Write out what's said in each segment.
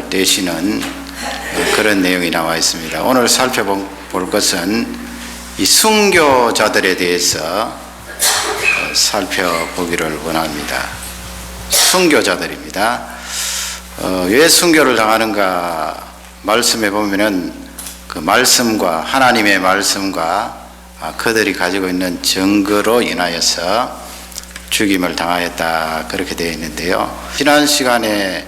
되시는 그런 내용이 나와 있습니다. 오늘 살펴볼 것은 이 순교자들에 대해서 살펴보기를 원합니다. 순교자들입니다. 왜 순교를 당하는가 말씀해 보면은 그 말씀과 하나님의 말씀과 그들이 가지고 있는 증거로 인하여서 죽임을 당하였다 그렇게 되어 있는데요. 지난 시간에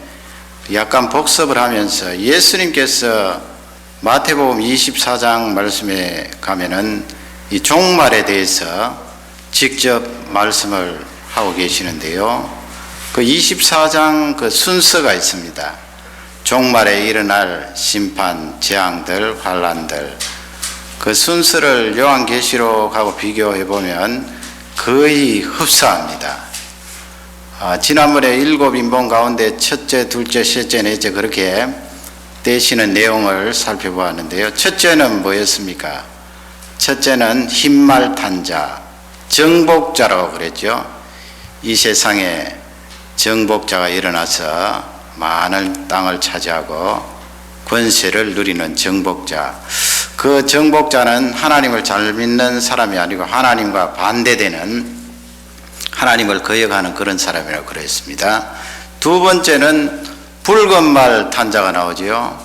약간 복습을 하면서 예수님께서 마태복음 24장 말씀에 가면은 이 종말에 대해서 직접 말씀을 하고 계시는데요. 그 24장 그 순서가 있습니다. 종말에 일어날 심판, 재앙들, 환난들 그 순서를 요한계시록하고 비교해 보면 거의 흡사합니다. 지난번에 7인본 가운데 첫째, 둘째, 셋째, 넷째 그렇게 떼시는 내용을 살펴보았는데요. 첫째는 뭐였습니까? 첫째는 흰말 탄 자, 정복자라고 그랬죠. 이 세상에 정복자가 일어나서 많은 땅을 차지하고 권세를 누리는 정복자. 그 정복자는 하나님을 잘 믿는 사람이 아니고 하나님과 반대되는, 하나님을 거역하는 그런 사람이라고 그랬습니다. 두 번째는 붉은 말 탄자가 나오지요.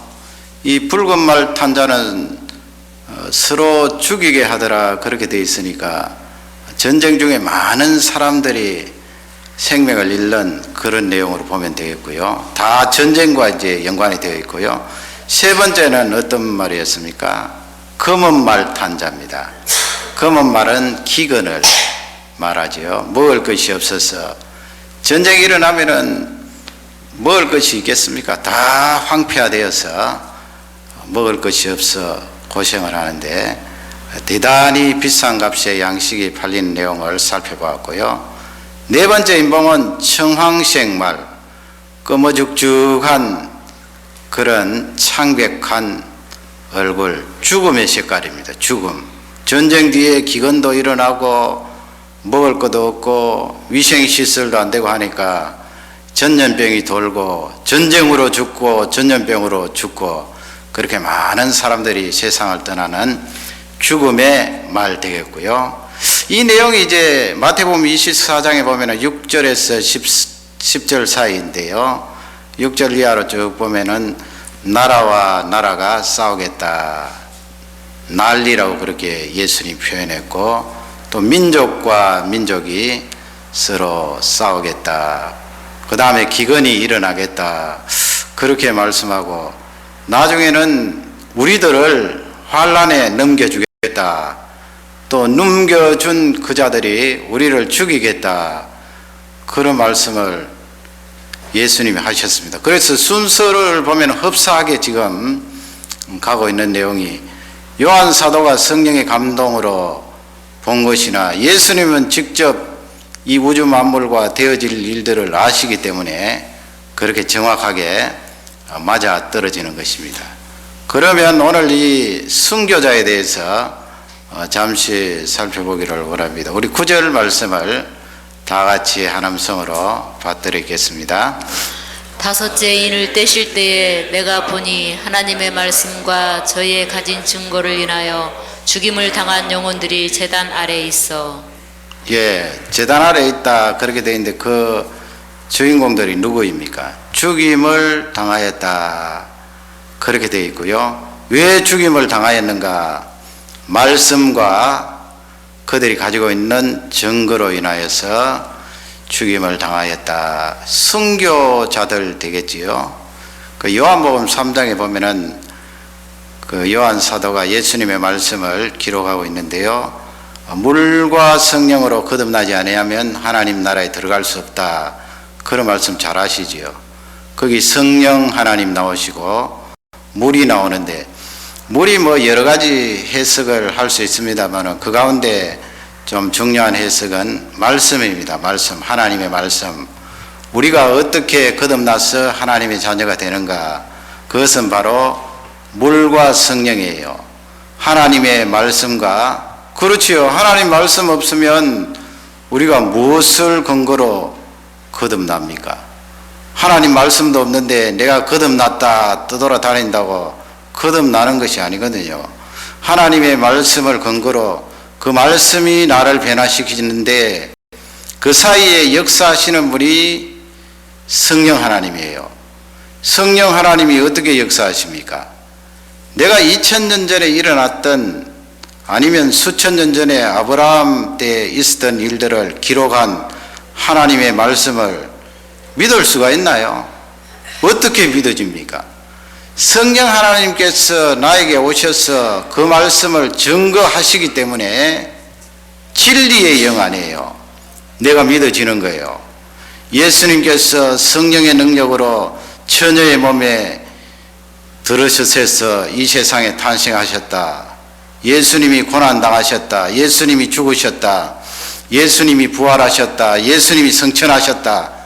이 붉은 말 탄자는 서로 죽이게 하더라 그렇게 되어 있으니까 전쟁 중에 많은 사람들이 생명을 잃는 그런 내용으로 보면 되겠고요. 다 전쟁과 이제 연관이 되어 있고요. 세 번째는 어떤 말이었습니까? 검은 말 탄자입니다. 검은 말은 기근을 말하지요. 먹을 것이 없어서 전쟁이 일어나면은 먹을 것이 있겠습니까? 다 황폐화되어서 먹을 것이 없어 고생을 하는데 대단히 비싼 값에 양식이 팔리는 내용을 살펴보았고요. 네 번째 인봉은 청황색말, 검어죽죽한 그런 창백한 얼굴, 죽음의 색깔입니다. 죽음. 전쟁 뒤에 기근도 일어나고 먹을 것도 없고 위생시설도 안 되고 하니까 전염병이 돌고 전쟁으로 죽고 전염병으로 죽고 그렇게 많은 사람들이 세상을 떠나는 죽음의 말 되겠고요. 이 내용이 이제 마태복음 24장에 보면은 6절에서 10절 사이인데요. 6절 이하로 쭉 보면은 나라와 나라가 싸우겠다. 난리라고 그렇게 예수님 표현했고 또 민족과 민족이 서로 싸우겠다. 그 다음에 기근이 일어나겠다. 그렇게 말씀하고 나중에는 우리들을 환난에 넘겨주겠다. 또 넘겨준 그 자들이 우리를 죽이겠다. 그런 말씀을 예수님이 하셨습니다. 그래서 순서를 보면 흡사하게 지금 가고 있는 내용이 요한 사도가 성령의 감동으로 본 것이나 예수님은 직접 이 우주 만물과 되어질 일들을 아시기 때문에 그렇게 정확하게 맞아 떨어지는 것입니다. 그러면 오늘 이 순교자에 대해서 잠시 살펴보기를 원합니다. 우리 9절 말씀을 다 같이 한 음성으로 받들겠습니다. 다섯째 인을 떼실 때에 내가 보니 하나님의 말씀과 저의 가진 증거를 인하여 죽임을 당한 영혼들이 제단 아래에 있어. 예, 제단 아래에 있다 그렇게 되어 있는데 그 주인공들이 누구입니까? 죽임을 당하였다 그렇게 되어 있고요. 왜 죽임을 당하였는가? 말씀과 그들이 가지고 있는 증거로 인하여서 죽임을 당하였다. 순교자들 되겠지요. 그 요한복음 3장에 보면은 그 요한 사도가 예수님의 말씀을 기록하고 있는데요. 물과 성령으로 거듭나지 아니하면 하나님 나라에 들어갈 수 없다. 그런 말씀 잘 아시지요. 거기 성령 하나님 나오시고 물이 나오는데 물이 뭐 여러 가지 해석을 할 수 있습니다만 그 가운데 좀 중요한 해석은 말씀입니다. 말씀, 하나님의 말씀. 우리가 어떻게 거듭나서 하나님의 자녀가 되는가? 그것은 바로 물과 성령이에요. 하나님의 말씀과, 그렇지요. 하나님 말씀 없으면 우리가 무엇을 근거로 거듭납니까? 하나님 말씀도 없는데 내가 거듭났다 떠돌아다닌다고 거듭나는 것이 아니거든요. 하나님의 말씀을 근거로 그 말씀이 나를 변화시키는데 그 사이에 역사하시는 분이 성령 하나님이에요. 성령 하나님이 어떻게 역사하십니까? 내가 2000년 전에 일어났던 아니면 수천 년 전에 아브라함 때 있었던 일들을 기록한 하나님의 말씀을 믿을 수가 있나요? 어떻게 믿어집니까? 성령 하나님께서 나에게 오셔서 그 말씀을 증거하시기 때문에 진리의 영 안이에요. 내가 믿어지는 거예요. 예수님께서 성령의 능력으로 처녀의 몸에 들으셔서 이 세상에 탄생하셨다. 예수님이 고난당하셨다. 예수님이 죽으셨다. 예수님이 부활하셨다. 예수님이 성천하셨다.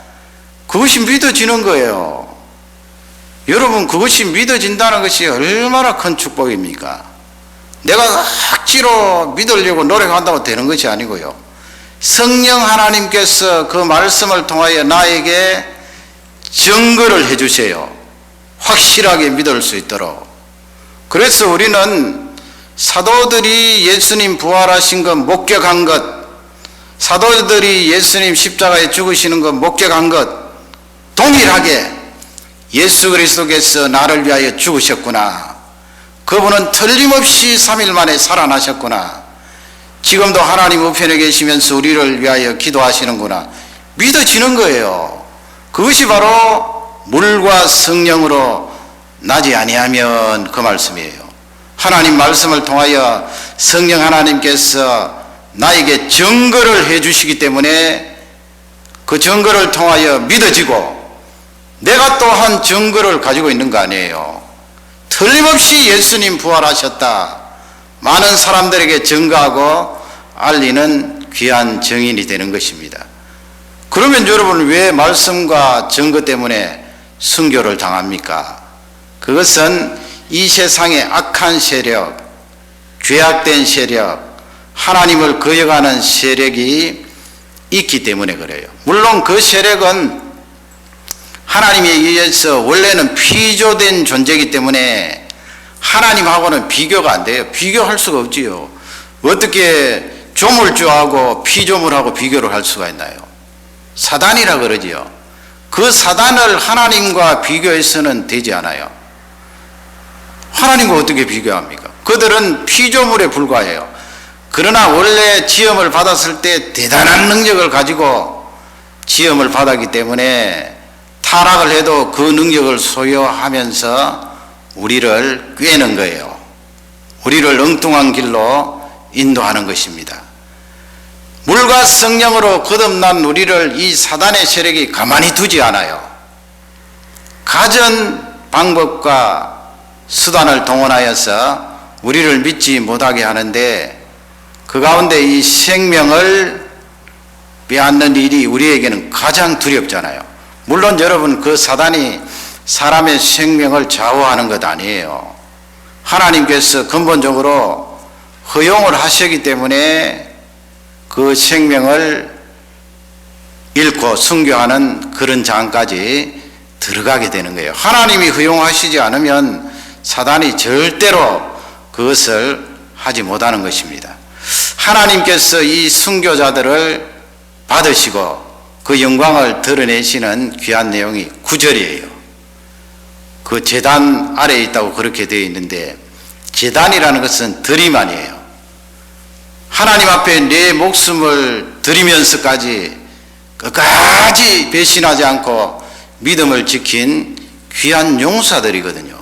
그것이 믿어지는 거예요. 여러분, 그것이 믿어진다는 것이 얼마나 큰 축복입니까? 내가 억지로 믿으려고 노력한다고 되는 것이 아니고요. 성령 하나님께서 그 말씀을 통하여 나에게 증거를 해주세요. 확실하게 믿을 수 있도록. 그래서 우리는 사도들이 예수님 부활하신 것 목격한 것, 사도들이 예수님 십자가에 죽으시는 것 목격한 것 동일하게 예수 그리스도께서 나를 위하여 죽으셨구나. 그분은 틀림없이 3일 만에 살아나셨구나. 지금도 하나님 우편에 계시면서 우리를 위하여 기도하시는구나. 믿어지는 거예요. 그것이 바로 물과 성령으로 나지 아니하면 그 말씀이에요. 하나님 말씀을 통하여 성령 하나님께서 나에게 증거를 해 주시기 때문에 그 증거를 통하여 믿어지고 내가 또한 증거를 가지고 있는 거 아니에요. 틀림없이 예수님 부활하셨다. 많은 사람들에게 증거하고 알리는 귀한 증인이 되는 것입니다. 그러면 여러분 왜 말씀과 증거 때문에 순교를 당합니까? 그것은 이 세상의 악한 세력, 죄악된 세력, 하나님을 거역하는 세력이 있기 때문에 그래요. 물론 그 세력은 하나님에 의해서 원래는 피조된 존재이기 때문에 하나님하고는 비교가 안 돼요. 비교할 수가 없지요. 어떻게 조물주하고 피조물하고 비교를 할 수가 있나요? 사단이라 그러지요. 그 사단을 하나님과 비교해서는 되지 않아요. 하나님과 어떻게 비교합니까? 그들은 피조물에 불과해요. 그러나 원래 지음을 받았을 때 대단한 능력을 가지고 지음을 받았기 때문에 타락을 해도 그 능력을 소유하면서 우리를 꿰는 거예요. 우리를 엉뚱한 길로 인도하는 것입니다. 물과 성령으로 거듭난 우리를 이 사단의 세력이 가만히 두지 않아요. 가전 방법과 수단을 동원하여서 우리를 믿지 못하게 하는데 그 가운데 이 생명을 빼앗는 일이 우리에게는 가장 두렵잖아요. 물론 여러분 그 사단이 사람의 생명을 좌우하는 것 아니에요. 하나님께서 근본적으로 허용을 하시기 때문에 그 생명을 잃고 순교하는 그런 장까지 들어가게 되는 거예요. 하나님이 허용하시지 않으면 사단이 절대로 그것을 하지 못하는 것입니다. 하나님께서 이 순교자들을 받으시고 그 영광을 드러내시는 귀한 내용이 9절이에요. 그 제단 아래에 있다고 그렇게 되어 있는데 제단이라는 것은 드림 아니에요. 하나님 앞에 내 목숨을 드리면서까지 끝까지 배신하지 않고 믿음을 지킨 귀한 용사들이거든요.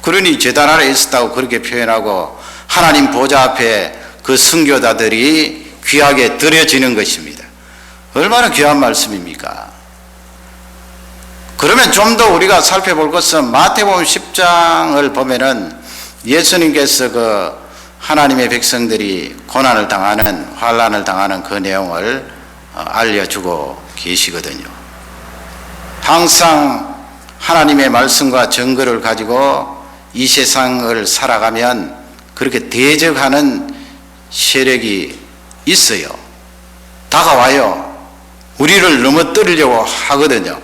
그러니 제단 아래에 있었다고 그렇게 표현하고 하나님 보좌 앞에 그 순교자들이 귀하게 드려지는 것입니다. 얼마나 귀한 말씀입니까? 그러면 좀 더 우리가 살펴볼 것은 마태복음 10장을 보면은 예수님께서 그 하나님의 백성들이 고난을 당하는 환난을 당하는 그 내용을 알려주고 계시거든요. 항상 하나님의 말씀과 증거를 가지고 이 세상을 살아가면 그렇게 대적하는 세력이 있어요. 다가와요. 우리를 넘어뜨리려고 하거든요.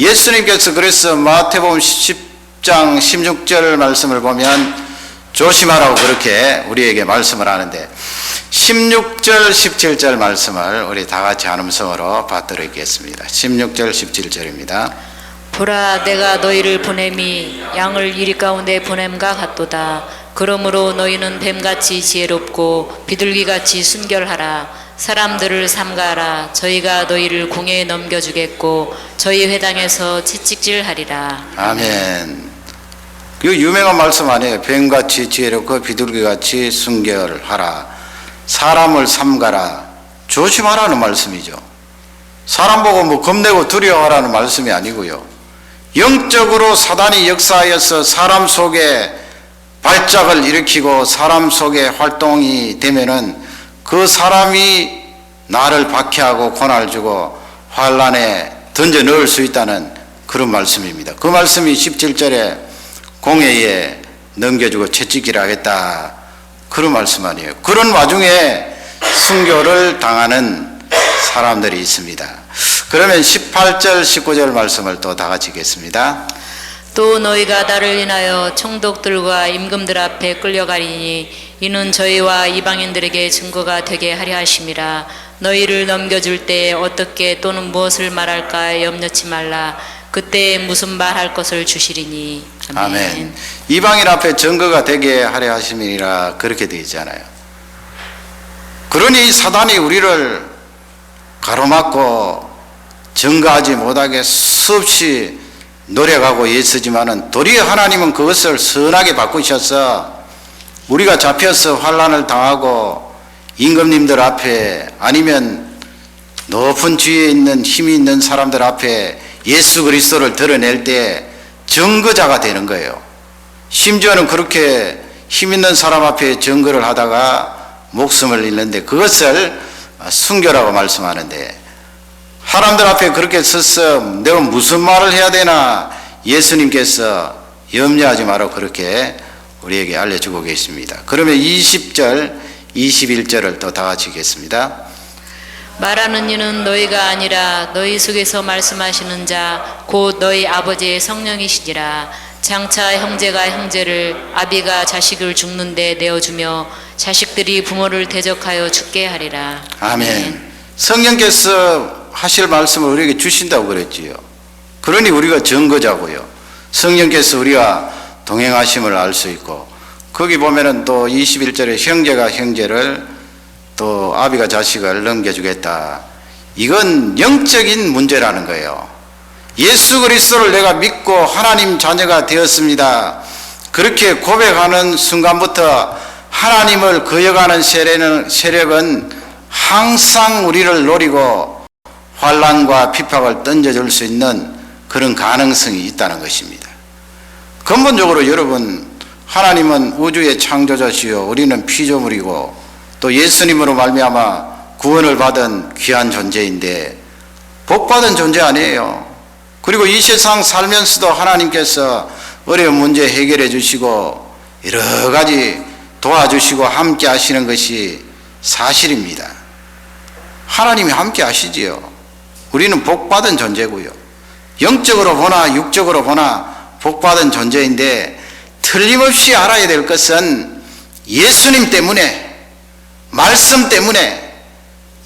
예수님께서 그래서 마태복음 10장 16절 말씀을 보면 조심하라고 그렇게 우리에게 말씀을 하는데 16절 17절 말씀을 우리 다 같이 한 음성으로 받들어있겠습니다. 16절 17절입니다. 보라, 내가 너희를 보냄이 양을 이리 가운데 보냄과 같도다. 그러므로 너희는 뱀같이 지혜롭고 비둘기같이 순결하라. 사람들을 삼가하라. 저희가 너희를 공회에 넘겨주겠고 저희 회당에서 채찍질하리라. 아멘. 그 유명한 말씀 아니에요. 뱀같이 지혜롭고 비둘기같이 순결하라. 사람을 삼가라. 조심하라는 말씀이죠. 사람 보고 뭐 겁내고 두려워하라는 말씀이 아니고요. 영적으로 사단이 역사하여서 사람 속에 발작을 일으키고 사람 속에 활동이 되면은 그 사람이 나를 박해하고 고난을 주고 환란에 던져 넣을 수 있다는 그런 말씀입니다. 그 말씀이 17절에 공회에 넘겨주고 채찍질 하겠다 그런 말씀 아니에요. 그런 와중에 순교를 당하는 사람들이 있습니다. 그러면 18절 19절 말씀을 또 다 같이 읽겠습니다. 또 너희가 나를 인하여 총독들과 임금들 앞에 끌려가리니 이는 저희와 이방인들에게 증거가 되게 하려 하심이라. 너희를 넘겨줄 때에 어떻게 또는 무엇을 말할까 염려치 말라. 그때에 무슨 말할 것을 주시리니. 아멘. 이방인 앞에 증거가 되게 하려 하심이라 그렇게 되어 있잖아요. 그러니 사단이 우리를 가로막고 증거하지 못하게 수없이 노력하고 애쓰지만은 도리어 하나님은 그것을 선하게 바꾸셔서 우리가 잡혀서 환난을 당하고 임금님들 앞에 아니면 높은 지위에 있는 힘이 있는 사람들 앞에 예수 그리스도를 드러낼 때 증거자가 되는 거예요. 심지어는 그렇게 힘 있는 사람 앞에 증거를 하다가 목숨을 잃는데 그것을 순교라고 말씀하는데 사람들 앞에 그렇게 서서 내가 무슨 말을 해야 되나 예수님께서 염려하지 마라 그렇게 우리에게 알려주고 계십니다. 그러면 20절 21절을 또 다 같이 읽겠습니다. 말하는 이는 너희가 아니라 너희 속에서 말씀하시는 자 곧 너희 아버지의 성령이시니라. 장차 형제가 형제를 아비가 자식을 죽는데 내어주며 자식들이 부모를 대적하여 죽게 하리라. 아멘. 성령께서 하실 말씀을 우리에게 주신다고 그랬지요. 그러니 우리가 증거자고요. 성령께서 우리가 동행하심을 알 수 있고 거기 보면은 또 21절에 형제가 형제를 또 아비가 자식을 넘겨주겠다. 이건 영적인 문제라는 거예요. 예수 그리스도를 내가 믿고 하나님 자녀가 되었습니다. 그렇게 고백하는 순간부터 하나님을 거역하는 세력은 항상 우리를 노리고 환난과 핍박을 던져줄 수 있는 그런 가능성이 있다는 것입니다. 근본적으로 여러분, 하나님은 우주의 창조자시요 우리는 피조물이고 또 예수님으로 말미암아 구원을 받은 귀한 존재인데 복받은 존재 아니에요. 그리고 이 세상 살면서도 하나님께서 어려운 문제 해결해 주시고 여러 가지 도와주시고 함께 하시는 것이 사실입니다. 하나님이 함께 하시지요. 우리는 복받은 존재고요. 영적으로 보나 육적으로 보나 복받은 존재인데 틀림없이 알아야 될 것은 예수님 때문에, 말씀 때문에,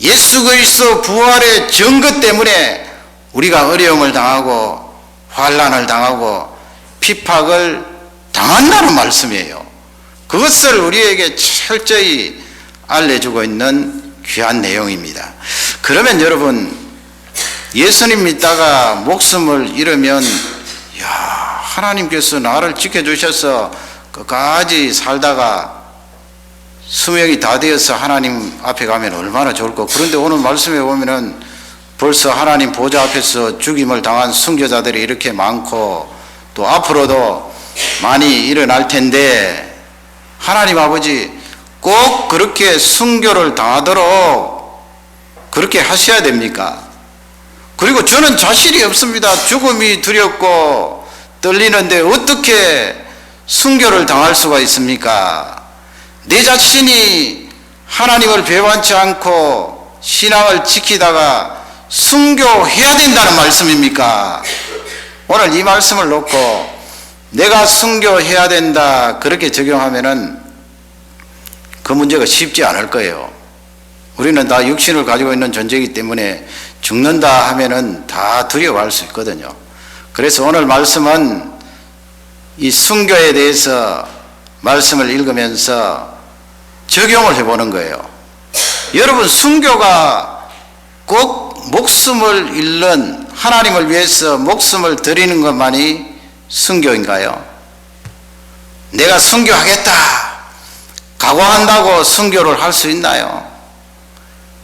예수 그리스도 부활의 증거 때문에 우리가 어려움을 당하고 환난을 당하고 핍박을 당한다는 말씀이에요. 그것을 우리에게 철저히 알려주고 있는 귀한 내용입니다. 그러면 여러분, 예수님 믿다가 목숨을 잃으면 하나님께서 나를 지켜주셔서 끝까지 살다가 수명이 다 되어서 하나님 앞에 가면 얼마나 좋을까. 그런데 오늘 말씀에 보면은 벌써 하나님 보좌 앞에서 죽임을 당한 순교자들이 이렇게 많고 또 앞으로도 많이 일어날 텐데 하나님 아버지 꼭 그렇게 순교를 당하도록 그렇게 하셔야 됩니까? 그리고 저는 자신이 없습니다. 죽음이 두렵고 떨리는데 어떻게 순교를 당할 수가 있습니까? 내 자신이 하나님을 배반치 않고 신앙을 지키다가 순교해야 된다는 말씀입니까? 오늘 이 말씀을 놓고 내가 순교해야 된다 그렇게 적용하면은 그 문제가 쉽지 않을 거예요. 우리는 다 육신을 가지고 있는 존재이기 때문에 죽는다 하면은 다 두려워할 수 있거든요. 그래서 오늘 말씀은 이 순교에 대해서 말씀을 읽으면서 적용을 해보는 거예요. 여러분, 순교가 꼭 목숨을 잃는, 하나님을 위해서 목숨을 드리는 것만이 순교인가요? 내가 순교하겠다 각오한다고 순교를 할 수 있나요?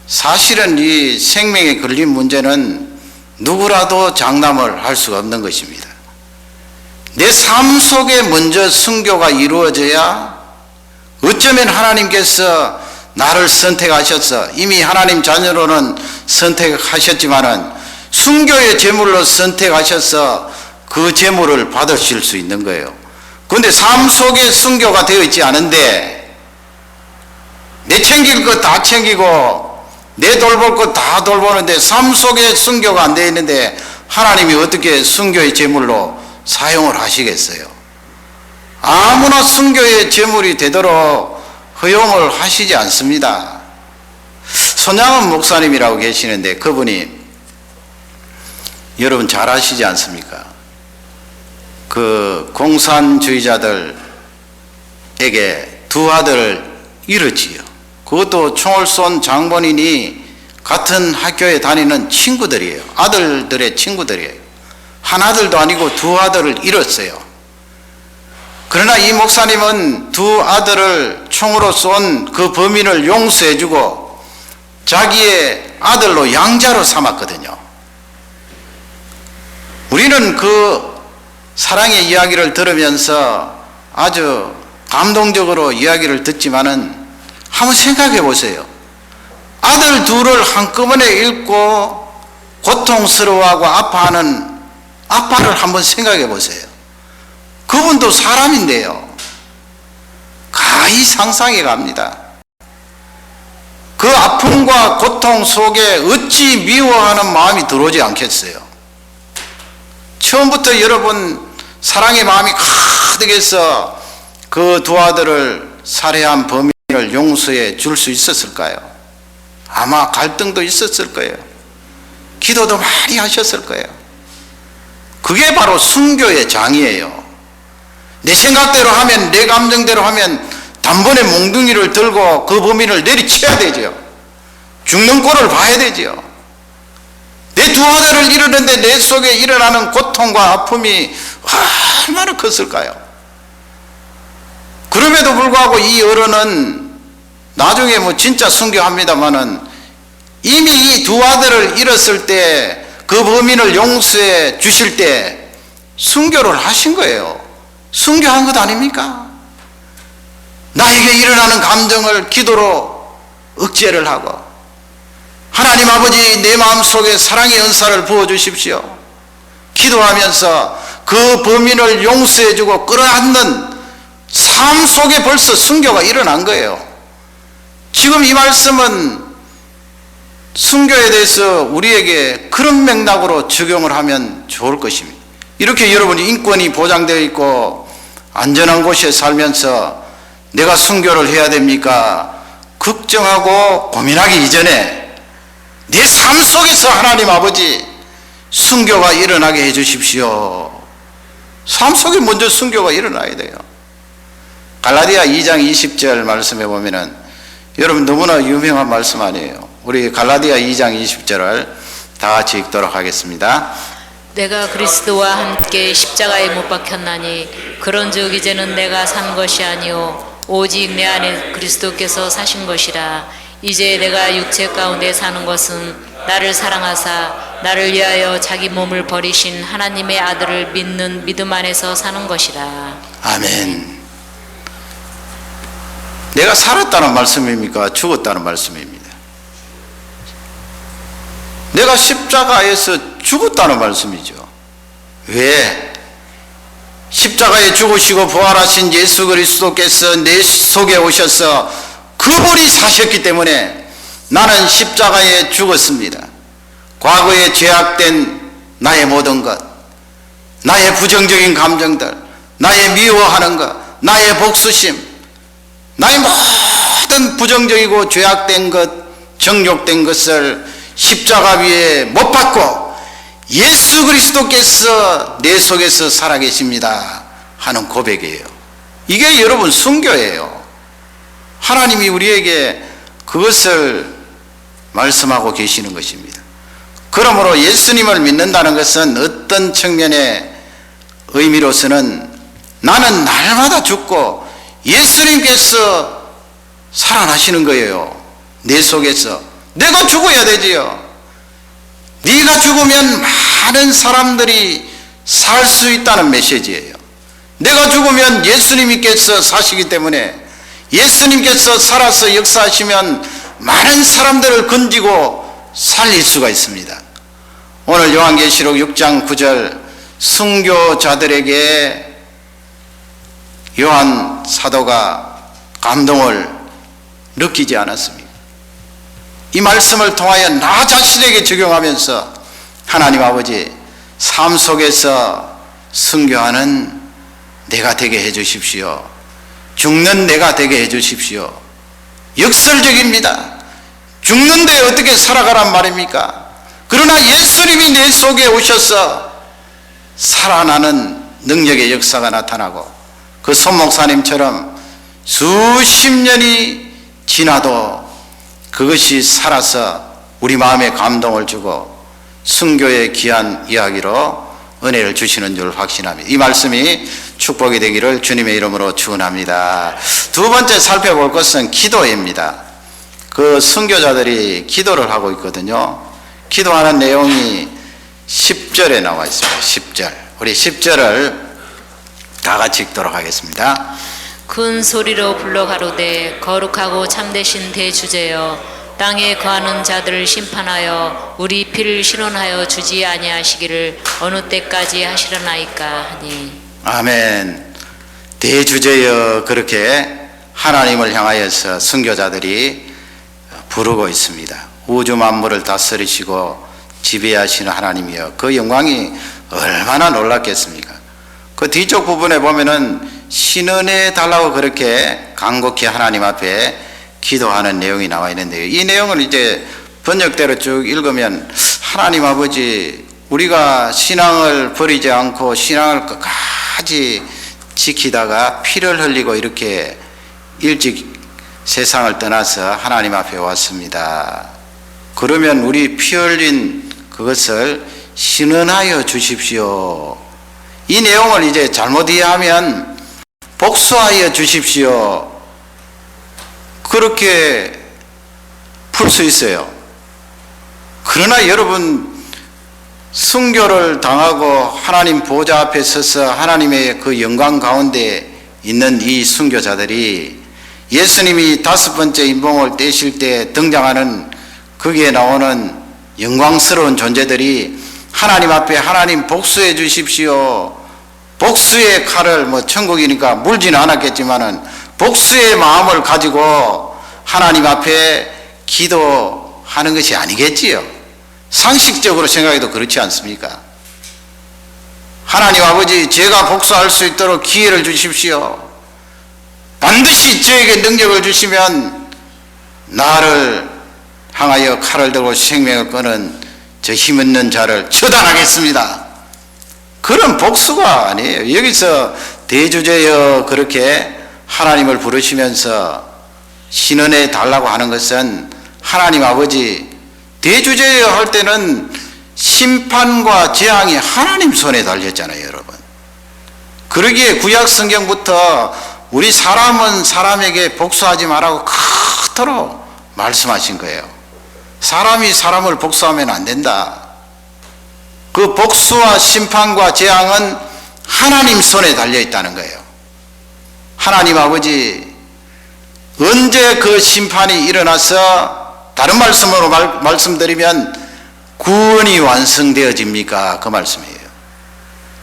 사실은 이 생명에 걸린 문제는 누구라도 장담을 할 수가 없는 것입니다. 내 삶 속에 먼저 순교가 이루어져야 어쩌면 하나님께서 나를 선택하셔서, 이미 하나님 자녀로는 선택하셨지만은 순교의 제물로 선택하셔서 그 제물을 받으실 수 있는 거예요. 그런데 삶 속에 순교가 되어 있지 않은데 내 챙길 것 다 챙기고 내 돌볼 것 다 돌보는데 삶 속에 순교가 안 되어 있는데 하나님이 어떻게 순교의 제물로 사용을 하시겠어요? 아무나 순교의 제물이 되도록 허용을 하시지 않습니다. 손양은 목사님이라고 계시는데 그분이 여러분 잘 아시지 않습니까? 그 공산주의자들에게 두 아들을 잃었지요. 그것도 총을 쏜 장본인이 같은 학교에 다니는 친구들이에요. 아들들의 친구들이에요. 한 아들도 아니고 두 아들을 잃었어요. 그러나 이 목사님은 두 아들을 총으로 쏜 그 범인을 용서해주고 자기의 아들로 양자로 삼았거든요. 우리는 그 사랑의 이야기를 들으면서 아주 감동적으로 이야기를 듣지만은 한번 생각해 보세요. 아들 둘을 한꺼번에 잃고 고통스러워하고 아파하는 아빠를 한번 생각해 보세요. 그분도 사람인데요. 가히 상상해 갑니다. 그 아픔과 고통 속에 어찌 미워하는 마음이 들어오지 않겠어요? 처음부터 여러분 사랑의 마음이 가득해서 그 두 아들을 살해한 범인을 용서해 줄 수 있었을까요? 아마 갈등도 있었을 거예요. 기도도 많이 하셨을 거예요. 그게 바로 순교의 장이에요. 내 생각대로 하면, 내 감정대로 하면 단번에 몽둥이를 들고 그 범인을 내리쳐야 되죠. 죽는 꼴을 봐야 되죠. 내 두 아들을 잃었는데 내 속에 일어나는 고통과 아픔이 얼마나 컸을까요? 그럼에도 불구하고 이 어른은 나중에 뭐 진짜 순교합니다마는 이미 이 두 아들을 잃었을 때 그 범인을 용서해 주실 때 순교를 하신 거예요. 순교한 것 아닙니까? 나에게 일어나는 감정을 기도로 억제를 하고 하나님 아버지 내 마음속에 사랑의 은사를 부어주십시오. 기도하면서 그 범인을 용서해주고 끌어안는 삶 속에 벌써 순교가 일어난 거예요. 지금 이 말씀은 순교에 대해서 우리에게 그런 맥락으로 적용을 하면 좋을 것입니다. 이렇게 여러분이 인권이 보장되어 있고 안전한 곳에 살면서 내가 순교를 해야 됩니까? 걱정하고 고민하기 이전에 내 삶 속에서 하나님 아버지 순교가 일어나게 해 주십시오. 삶 속에 먼저 순교가 일어나야 돼요. 갈라디아 2장 20절 말씀해 보면은 여러분 너무나 유명한 말씀 아니에요. 우리 갈라디아 2장 20절을 다 같이 읽도록 하겠습니다. 내가 그리스도와 함께 십자가에 못 박혔나니 그런즉 이제는 내가 산 것이 아니요 오직 내 안에 그리스도께서 사신 것이라. 이제 내가 육체 가운데 사는 것은 나를 사랑하사 나를 위하여 자기 몸을 버리신 하나님의 아들을 믿는 믿음 안에서 사는 것이라. 아멘. 내가 살았다는 말씀입니까? 죽었다는 말씀입니다. 내가 십자가에서 죽었다는 말씀이죠. 왜? 십자가에 죽으시고 부활하신 예수 그리스도께서 내 속에 오셔서 그분이 사셨기 때문에 나는 십자가에 죽었습니다. 과거에 죄악된 나의 모든 것, 나의 부정적인 감정들, 나의 미워하는 것, 나의 복수심, 나의 모든 부정적이고 죄악된 것, 정욕된 것을 십자가 위에 못 박고 예수 그리스도께서 내 속에서 살아계십니다 하는 고백이에요. 이게 여러분 순교예요. 하나님이 우리에게 그것을 말씀하고 계시는 것입니다. 그러므로 예수님을 믿는다는 것은 어떤 측면의 의미로서는 나는 날마다 죽고 예수님께서 살아나시는 거예요. 내 속에서. 내가 죽어야 되지요. 네가 죽으면 많은 사람들이 살 수 있다는 메시지예요. 내가 죽으면 예수님께서 사시기 때문에 예수님께서 살아서 역사하시면 많은 사람들을 건지고 살릴 수가 있습니다. 오늘 요한계시록 6장 9절 순교자들에게 요한 사도가 감동을 느끼지 않았습니다. 이 말씀을 통하여 나 자신에게 적용하면서 하나님 아버지 삶 속에서 순교하는 내가 되게 해 주십시오. 죽는 내가 되게 해 주십시오. 역설적입니다. 죽는데 어떻게 살아가란 말입니까? 그러나 예수님이 내 속에 오셔서 살아나는 능력의 역사가 나타나고 그 손목사님처럼 수십 년이 지나도 그것이 살아서 우리 마음에 감동을 주고 순교의 귀한 이야기로 은혜를 주시는 줄 확신합니다. 이 말씀이 축복이 되기를 주님의 이름으로 축원합니다. 두 번째 살펴볼 것은 기도입니다. 그 순교자들이 기도를 하고 있거든요. 기도하는 내용이 10절에 나와 있습니다. 10절. 우리 10절을 다 같이 읽도록 하겠습니다. 큰 소리로 불러 가로되 거룩하고 참되신 대주제여 땅에 거하는 자들을 심판하여 우리 피를 실현하여 주지 아니하시기를 어느 때까지 하시려나이까 하니. 아멘. 대주제여 그렇게 하나님을 향하여서 순교자들이 부르고 있습니다. 우주 만물을 다스리시고 지배하시는 하나님이여 그 영광이 얼마나 놀랍겠습니까? 그 뒤쪽 부분에 보면은 신은혜 달라고 그렇게 간곡히 하나님 앞에 기도하는 내용이 나와 있는데요. 이 내용을 이제 번역대로 쭉 읽으면 하나님 아버지 우리가 신앙을 버리지 않고 신앙을 끝까지 지키다가 피를 흘리고 이렇게 일찍 세상을 떠나서 하나님 앞에 왔습니다. 그러면 우리 피 흘린 그것을 신은하여 주십시오. 이 내용을 이제 잘못 이해하면 복수하여 주십시오. 그렇게 풀 수 있어요. 그러나 여러분 순교를 당하고 하나님 보좌 앞에 서서 하나님의 그 영광 가운데 있는 이 순교자들이 예수님이 5번째 인봉을 떼실 때 등장하는 거기에 나오는 영광스러운 존재들이 하나님 앞에 하나님 복수해 주십시오. 복수의 칼을 뭐 천국이니까 물지는 않았겠지만은 복수의 마음을 가지고 하나님 앞에 기도하는 것이 아니겠지요. 상식적으로 생각해도 그렇지 않습니까? 하나님 아버지 제가 복수할 수 있도록 기회를 주십시오. 반드시 저에게 능력을 주시면 나를 향하여 칼을 들고 생명을 끊은 저 힘있는 자를 처단하겠습니다. 그런 복수가 아니에요. 여기서 대주제여 그렇게 하나님을 부르시면서 신은혜 달라고 하는 것은 하나님 아버지 대주제여 할 때는 심판과 재앙이 하나님 손에 달렸잖아요, 여러분. 그러기에 구약 성경부터 우리 사람은 사람에게 복수하지 말라고 그토록 말씀하신 거예요. 사람이 사람을 복수하면 안 된다. 그 복수와 심판과 재앙은 하나님 손에 달려 있다는 거예요. 하나님 아버지 언제 그 심판이 일어나서 다른 말씀으로 말씀드리면 구원이 완성되어집니까? 그 말씀이에요.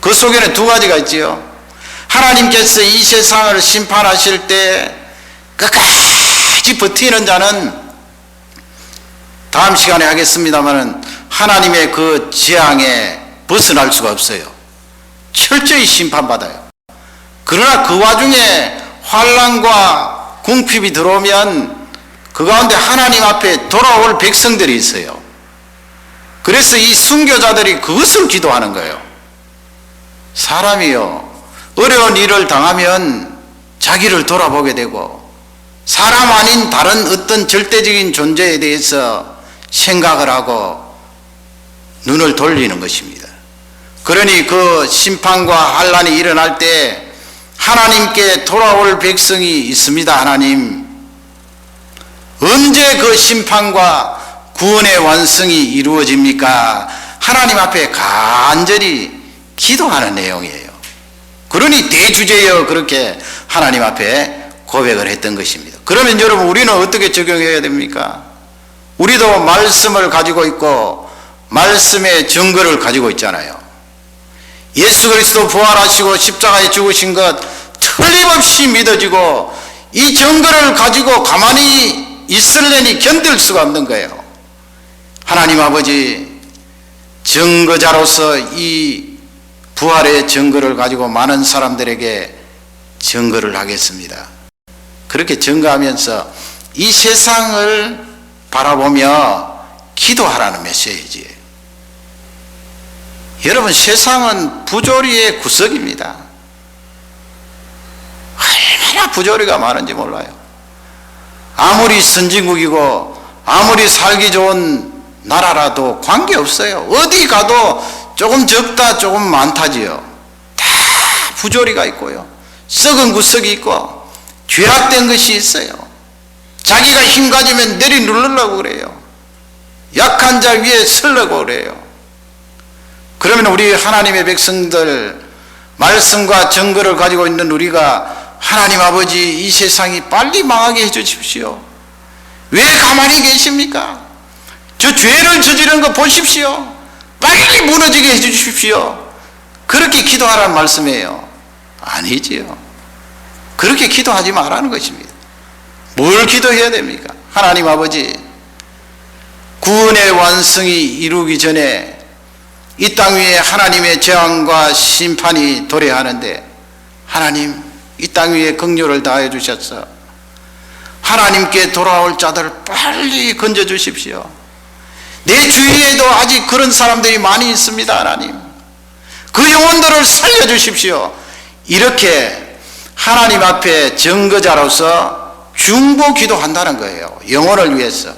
그 속에는 두 가지가 있지요. 하나님께서 이 세상을 심판하실 때 끝까지 버티는 자는 다음 시간에 하겠습니다마는 하나님의 그 재앙에 벗어날 수가 없어요. 철저히 심판받아요. 그러나 그 와중에 환난과 궁핍이 들어오면 그 가운데 하나님 앞에 돌아올 백성들이 있어요. 그래서 이 순교자들이 그것을 기도하는 거예요. 사람이요, 어려운 일을 당하면 자기를 돌아보게 되고 사람 아닌 다른 어떤 절대적인 존재에 대해서 생각을 하고 눈을 돌리는 것입니다. 그러니 그 심판과 환난이 일어날 때 하나님께 돌아올 백성이 있습니다. 하나님, 언제 그 심판과 구원의 완성이 이루어집니까? 하나님 앞에 간절히 기도하는 내용이에요. 그러니 대주제여 그렇게 하나님 앞에 고백을 했던 것입니다. 그러면 여러분, 우리는 어떻게 적용해야 됩니까? 우리도 말씀을 가지고 있고 말씀의 증거를 가지고 있잖아요. 예수 그리스도 부활하시고 십자가에 죽으신 것 틀림없이 믿어지고 이 증거를 가지고 가만히 있으려니 견딜 수가 없는 거예요. 하나님 아버지, 증거자로서 이 부활의 증거를 가지고 많은 사람들에게 증거를 하겠습니다. 그렇게 증거하면서 이 세상을 바라보며 기도하라는 메시지예요. 여러분, 세상은 부조리의 구석입니다. 얼마나 부조리가 많은지 몰라요. 아무리 선진국이고 아무리 살기 좋은 나라라도 관계없어요. 어디 가도 조금 적다 조금 많다지요. 다 부조리가 있고요, 썩은 구석이 있고 죄악된 것이 있어요. 자기가 힘 가지면 내리누르려고 그래요. 약한 자 위에 서려고 그래요. 그러면 우리 하나님의 백성들, 말씀과 증거를 가지고 있는 우리가 하나님 아버지, 이 세상이 빨리 망하게 해주십시오. 왜 가만히 계십니까? 저 죄를 저지른 거 보십시오. 빨리 무너지게 해주십시오. 그렇게 기도하라는 말씀이에요. 아니지요. 그렇게 기도하지 말라는 것입니다. 뭘 기도해야 됩니까? 하나님 아버지, 구원의 완성이 이루기 전에 이 땅 위에 하나님의 재앙과 심판이 도래하는데 하나님, 이 땅 위에 긍휼을 다해 주셔서 하나님께 돌아올 자들을 빨리 건져 주십시오. 내 주위에도 아직 그런 사람들이 많이 있습니다. 하나님, 그 영혼들을 살려 주십시오. 이렇게 하나님 앞에 증거자로서 중보 기도한다는 거예요. 영혼을 위해서.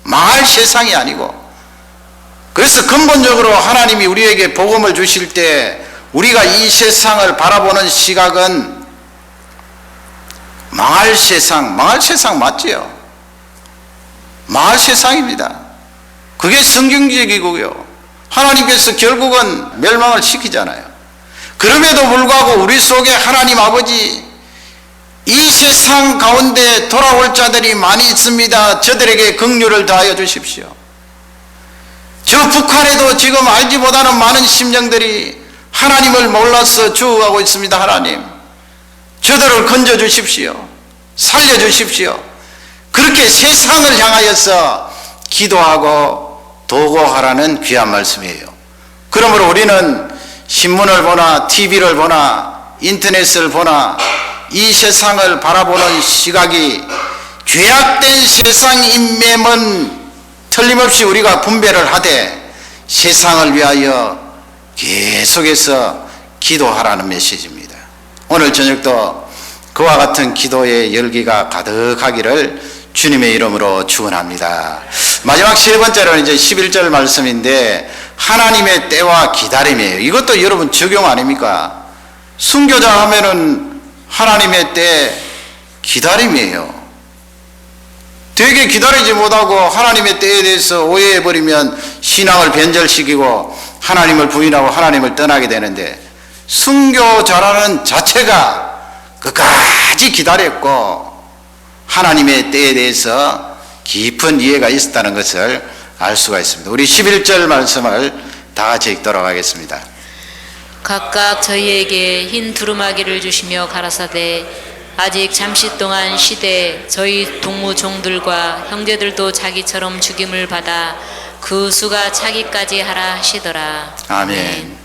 망할 세상이 아니고. 그래서 근본적으로 하나님이 우리에게 복음을 주실 때 우리가 이 세상을 바라보는 시각은 망할 세상 맞지요? 망할 세상입니다. 그게 성경적이고요. 하나님께서 결국은 멸망을 시키잖아요. 그럼에도 불구하고 우리 속에 하나님 아버지, 이 세상 가운데 돌아올 자들이 많이 있습니다. 저들에게 긍휼을 다하여 주십시오. 저 북한에도 지금 알지 못하는 많은 심령들이 하나님을 몰라서 죽어가고 있습니다. 하나님, 저들을 건져 주십시오. 살려 주십시오. 그렇게 세상을 향하여서 기도하고 도구하라는 귀한 말씀이에요. 그러므로 우리는 신문을 보나 TV를 보나 인터넷을 보나 이 세상을 바라보는 시각이 죄악된 세상임매면 틀림없이 우리가 분별을 하되 세상을 위하여 계속해서 기도하라는 메시지입니다. 오늘 저녁도 그와 같은 기도의 열기가 가득하기를 주님의 이름으로 축원합니다. 마지막 세 번째로는 이제 11절 말씀인데 하나님의 때와 기다림이에요. 이것도 여러분 적용 아닙니까? 순교자 하면은 하나님의 때 기다림이에요. 되게 기다리지 못하고 하나님의 때에 대해서 오해해버리면 신앙을 변절시키고 하나님을 부인하고 하나님을 떠나게 되는데, 순교자라는 자체가 끝까지 기다렸고 하나님의 때에 대해서 깊은 이해가 있었다는 것을 알 수가 있습니다. 우리 11절 말씀을 다 같이 읽도록 하겠습니다. 각각 저희에게 흰 두루마기를 주시며 가라사대 아직 잠시 동안 쉬되 저희 동무 종들과 형제들도 자기처럼 죽임을 받아 그 수가 차기까지 하라 하시더라. 아멘.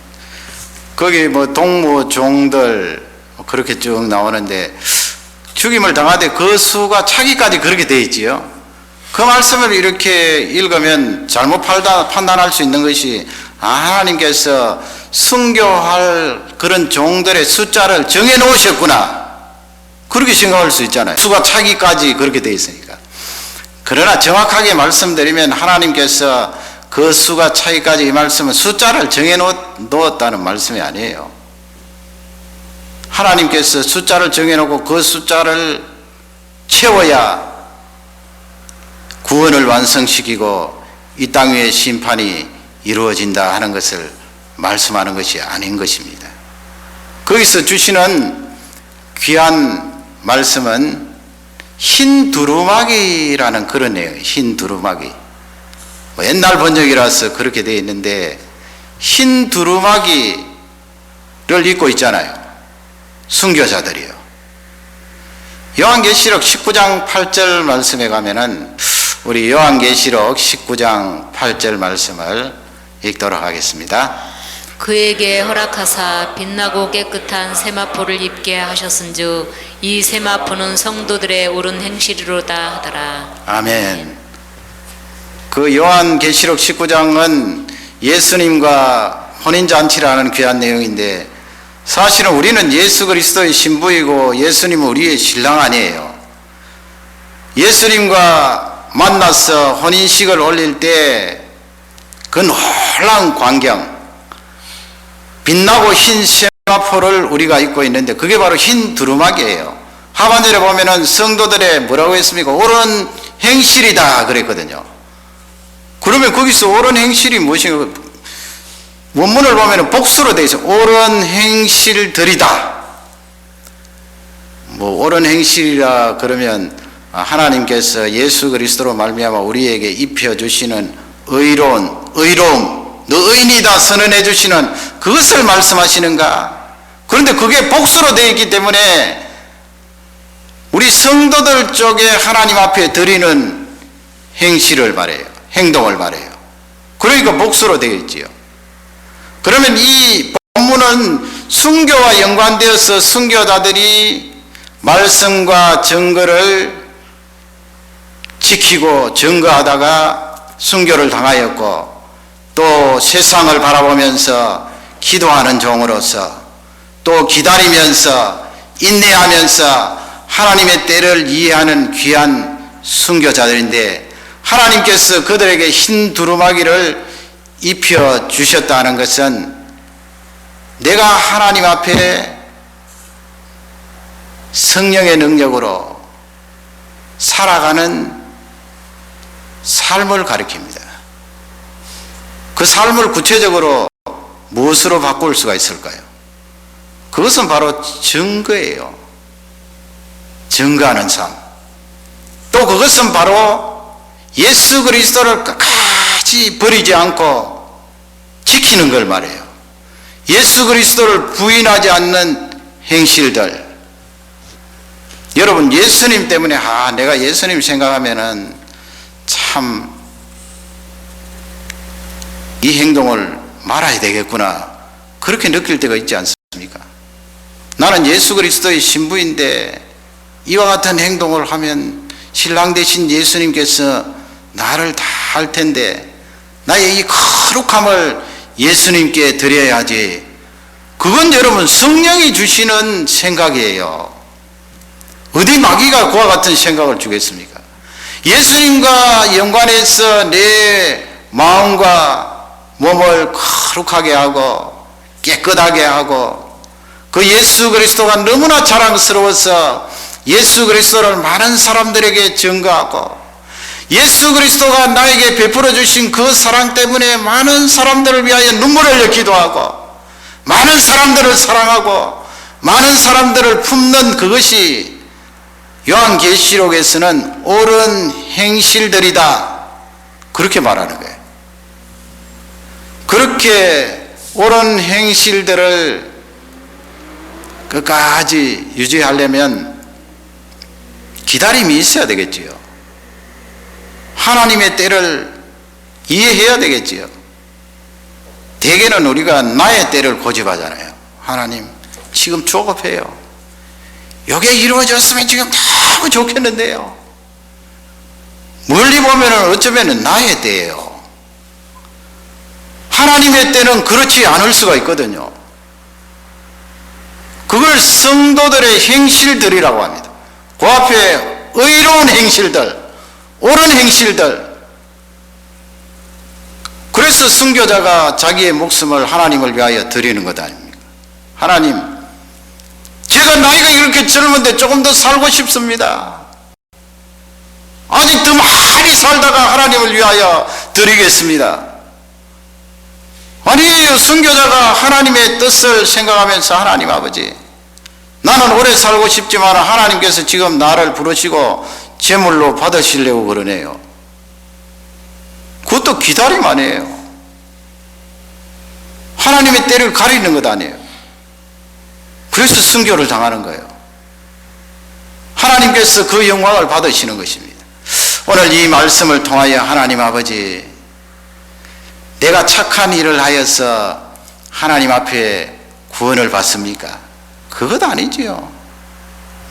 거기 뭐 동무 종들 그렇게 쭉 나오는데 죽임을 당하되 그 수가 차기까지 그렇게 돼 있지요. 그 말씀을 이렇게 읽으면 잘못 판단할 수 있는 것이 하나님께서 순교할 그런 종들의 숫자를 정해 놓으셨구나, 그렇게 생각할 수 있잖아요. 수가 차기까지 그렇게 돼 있으니까. 그러나 정확하게 말씀드리면 하나님께서 그 수가 차기까지 이 말씀은 숫자를 정해 놓았다는 말씀이 아니에요. 하나님께서 숫자를 정해 놓고 그 숫자를 채워야 구원을 완성시키고 이 땅 위에 심판이 이루어진다 하는 것을 말씀하는 것이 아닌 것입니다. 거기서 주시는 귀한 말씀은 흰 두루마기라는 그런 내용이에요. 흰 두루마기. 옛날 번역이라서 그렇게 되어 있는데 흰 두루마기를 입고 있잖아요. 순교자들이요. 요한계시록 19장 8절 말씀에 가면은 우리 요한계시록 19장 8절 말씀을 읽도록 하겠습니다. 그에게 허락하사 빛나고 깨끗한 세마포를 입게 하셨은즉 이 세마포는 성도들의 옳은 행실이로다 하더라. 아멘. 그 요한계시록 19장은 예수님과 혼인잔치라는 귀한 내용인데 사실은 우리는 예수 그리스도의 신부이고 예수님은 우리의 신랑 아니에요. 예수님과 만나서 혼인식을 올릴 때 그 놀라운 광경, 빛나고 흰 세마포를 우리가 입고 있는데 그게 바로 흰 두루마기예요. 하반절에 보면은 성도들의 뭐라고 했습니까? 옳은 행실이다 그랬거든요. 그러면 거기서 옳은 행실이 무엇인가? 원문을 보면 복수로 되어 있어요. 옳은 행실들이다. 뭐 옳은 행실이라 그러면 하나님께서 예수 그리스도로 말미암아 우리에게 입혀주시는 의로움, 너 의인이다 선언해 주시는 그것을 말씀하시는가? 그런데 그게 복수로 되어 있기 때문에 우리 성도들 쪽에 하나님 앞에 드리는 행실을 말해요. 행동을 말해요. 그러니까 복수로 되어 있지요. 그러면 이 본문은 순교와 연관되어서 순교자들이 말씀과 증거를 지키고 증거하다가 순교를 당하였고 또 세상을 바라보면서 기도하는 종으로서 또 기다리면서 인내하면서 하나님의 때를 이해하는 귀한 순교자들인데 하나님께서 그들에게 흰 두루마기를 입혀 주셨다는 것은 내가 하나님 앞에 성령의 능력으로 살아가는 삶을 가리킵니다. 그 삶을 구체적으로 무엇으로 바꿀 수가 있을까요? 그것은 바로 증거예요. 증거하는 삶. 또 그것은 바로 예수 그리스도를 끝까지 버리지 않고 지키는 걸 말해요. 예수 그리스도를 부인하지 않는 행실들. 여러분 예수님 때문에 내가 예수님 생각하면은 참 이 행동을 말아야 되겠구나 그렇게 느낄 때가 있지 않습니까? 나는 예수 그리스도의 신부인데 이와 같은 행동을 하면 신랑 되신 예수님께서 나를 다 할 텐데 나의 이 거룩함을 예수님께 드려야지. 그건 여러분 성령이 주시는 생각이에요. 어디 마귀가 그와 같은 생각을 주겠습니까? 예수님과 연관해서 내 마음과 몸을 거룩하게 하고 깨끗하게 하고 그 예수 그리스도가 너무나 자랑스러워서 예수 그리스도를 많은 사람들에게 증거하고 예수 그리스도가 나에게 베풀어 주신 그 사랑 때문에 많은 사람들을 위하여 눈물을 흘리기도 하고 많은 사람들을 사랑하고 많은 사람들을 품는 그것이 요한계시록에서는 옳은 행실들이다 그렇게 말하는 거예요. 그렇게 옳은 행실들을 끝까지 유지하려면 기다림이 있어야 되겠지요. 하나님의 때를 이해해야 되겠지요. 대개는 우리가 나의 때를 고집하잖아요. 하나님 지금 조급해요. 이게 이루어졌으면 지금 너무 좋겠는데요. 멀리 보면 어쩌면 나의 때예요. 하나님의 때는 그렇지 않을 수가 있거든요. 그걸 성도들의 행실들이라고 합니다. 그 앞에 의로운 행실들, 옳은 행실들. 그래서 순교자가 자기의 목숨을 하나님을 위하여 드리는 것 아닙니까? 하나님, 제가 나이가 이렇게 젊은데 조금 더 살고 싶습니다. 아직 더 많이 살다가 하나님을 위하여 드리겠습니다. 아니에요. 순교자가 하나님의 뜻을 생각하면서 하나님 아버지, 나는 오래 살고 싶지만 하나님께서 지금 나를 부르시고 제물로 받으시려고 그러네요. 그것도 기다림 아니에요. 하나님의 때를 가리는 것 아니에요. 그래서 순교를 당하는 거예요. 하나님께서 그 영광을 받으시는 것입니다. 오늘 이 말씀을 통하여 하나님 아버지, 내가 착한 일을 하여서 하나님 앞에 구원을 받습니까? 그것 아니지요.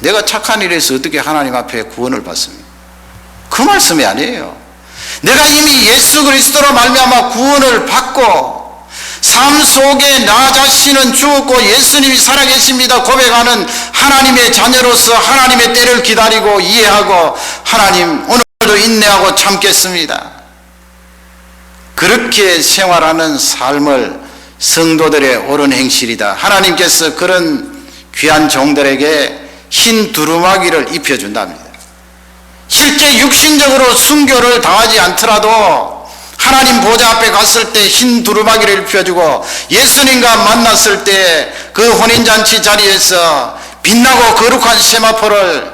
내가 착한 일에서 어떻게 하나님 앞에 구원을 받습니까? 그 말씀이 아니에요. 내가 이미 예수 그리스도로 말미암아 구원을 받고 삶 속에 나 자신은 죽었고 예수님이 살아계십니다 고백하는 하나님의 자녀로서 하나님의 때를 기다리고 이해하고 하나님 오늘도 인내하고 참겠습니다. 그렇게 생활하는 삶을 성도들의 옳은 행실이다. 하나님께서 그런 귀한 종들에게 흰 두루마기를 입혀준답니다. 실제 육신적으로 순교를 당하지 않더라도 하나님 보좌 앞에 갔을 때 흰 두루마기를 입혀주고 예수님과 만났을 때 그 혼인잔치 자리에서 빛나고 거룩한 세마포를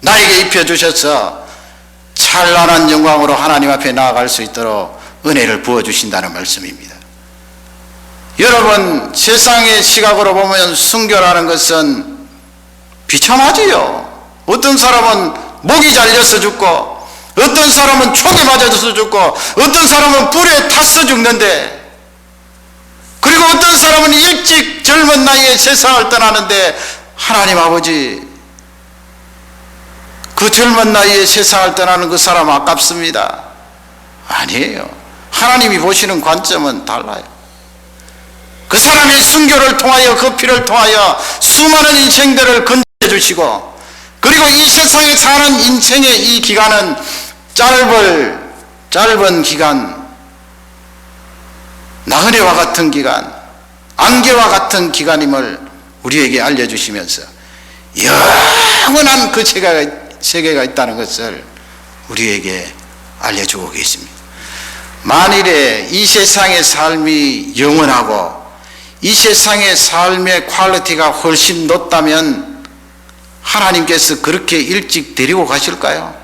나에게 입혀주셔서 찬란한 영광으로 하나님 앞에 나아갈 수 있도록 은혜를 부어주신다는 말씀입니다. 여러분, 세상의 시각으로 보면 순교라는 것은 비참하지요. 어떤 사람은 목이 잘려서 죽고 어떤 사람은 총에 맞아서 죽고 어떤 사람은 불에 타서 죽는데, 그리고 어떤 사람은 일찍 젊은 나이에 세상을 떠나는데 하나님 아버지, 그 젊은 나이에 세상을 떠나는 그 사람 아깝습니다. 아니에요. 하나님이 보시는 관점은 달라요. 그 사람의 순교를 통하여 그 피를 통하여 수많은 인생들을 건져주시고, 그리고 이 세상에 사는 인생의 이 기간은 짧은 기간, 나그네와 같은 기간, 안개와 같은 기간임을 우리에게 알려주시면서 영원한 그 세계가 있다는 것을 우리에게 알려주고 계십니다. 만일에 이 세상의 삶이 영원하고 이 세상의 삶의 퀄리티가 훨씬 높다면 하나님께서 그렇게 일찍 데리고 가실까요?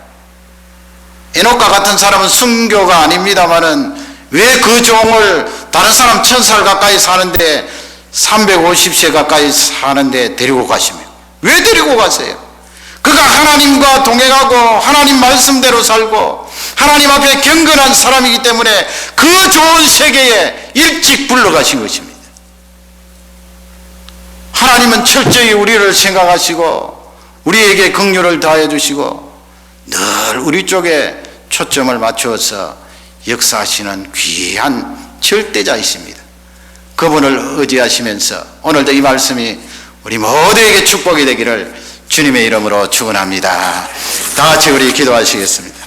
에녹과 같은 사람은 순교가 아닙니다마는 왜 그 종을 다른 사람 1000살 가까이 사는데 350세 가까이 사는데 데리고 가십니까? 왜 데리고 가세요? 그가 하나님과 동행하고 하나님 말씀대로 살고 하나님 앞에 경건한 사람이기 때문에 그 좋은 세계에 일찍 불러가신 것입니다. 하나님은 철저히 우리를 생각하시고 우리에게 긍휼을 다해 주시고 늘 우리 쪽에 초점을 맞추어서 역사하시는 귀한 절대자이십니다. 그분을 의지하시면서 오늘도 이 말씀이 우리 모두에게 축복이 되기를 주님의 이름으로 축원합니다. 다 같이 우리 기도하시겠습니다.